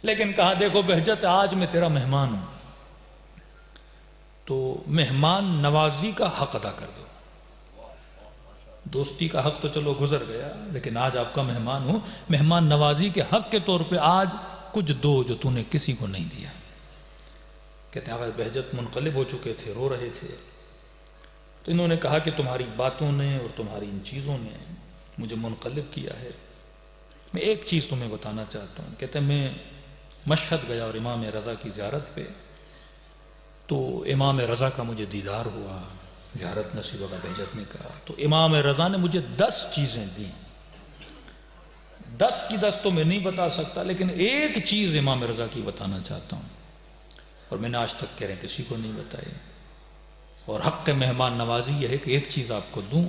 لیکن کہا دیکھو بہجت آج میں تیرا مہمان ہوں تو مہمان نوازی کا حق ادا کر دو. دوستی کا حق تو چلو گزر گیا لیکن آج آپ کا مہمان ہوں, مہمان نوازی کے حق کے طور پہ آج کچھ دو جو تو نے کسی کو نہیں دیا. کہتے ہیں بہجت منقلب ہو چکے تھے, رو رہے تھے, تو انہوں نے کہا کہ تمہاری باتوں نے اور تمہاری ان چیزوں نے مجھے منقلب کیا ہے. میں ایک چیز تمہیں بتانا چاہتا ہوں. کہتے ہیں میں مشہد گیا اور امام رضا کی زیارت پہ, تو امام رضا کا مجھے دیدار ہوا, زیارت نصیب ہوگا. بہجت نے کہا تو امام رضا نے مجھے 10 چیزیں دیں. 10 کی 10 تو میں نہیں بتا سکتا, لیکن ایک چیز امام رضا کی بتانا چاہتا ہوں, اور میں نے آج تک کہہ رہے کسی کو نہیں بتائی. اور حق مہمان نوازی یہ ہے کہ ایک چیز آپ کو دوں.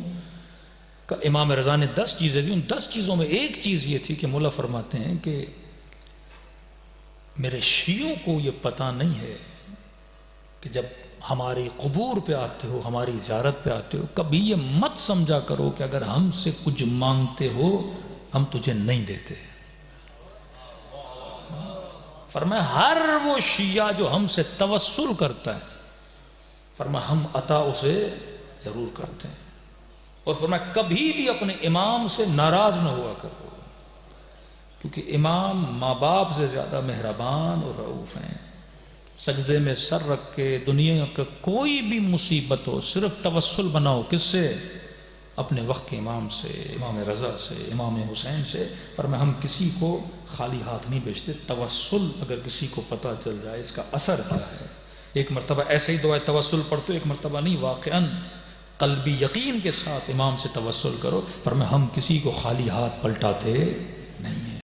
کہ امام رضا نے 10 چیزیں دی. ان 10 چیزوں میں ایک چیز یہ تھی کہ مولا فرماتے ہیں کہ میرے شیعوں کو یہ پتہ نہیں ہے کہ جب ہماری قبور پہ آتے ہو, ہماری زیارت پہ آتے ہو, کبھی یہ مت سمجھا کرو کہ اگر ہم سے کچھ مانگتے ہو ہم تجھے نہیں دیتے. فرمایا ہر وہ شیعہ جو ہم سے توسل کرتا ہے, فرمایا ہم عطا اسے ضرور کرتے ہیں. اور فرمایا کبھی بھی اپنے امام سے ناراض نہ ہوا کرو, کیونکہ امام ماں باپ سے زیادہ مہربان اور رؤوف ہیں. سجدے میں سر رکھ کے دنیا کا کوئی بھی مصیبت ہو صرف توسل بناؤ. کس سے؟ اپنے وقت کے امام سے, امام رضا سے, امام حسین سے. فرمایا ہم کسی کو خالی ہاتھ نہیں بیچتے. توسل اگر کسی کو پتہ چل جائے اس کا اثر کیا ہے, ایک مرتبہ ایسے ہی دعائے توسل پڑھتے, ایک مرتبہ نہیں, واقعاً قلبی یقین کے ساتھ امام سے توسل کرو. فرمایا ہم کسی کو خالی ہاتھ پلٹاتے نہیں ہیں.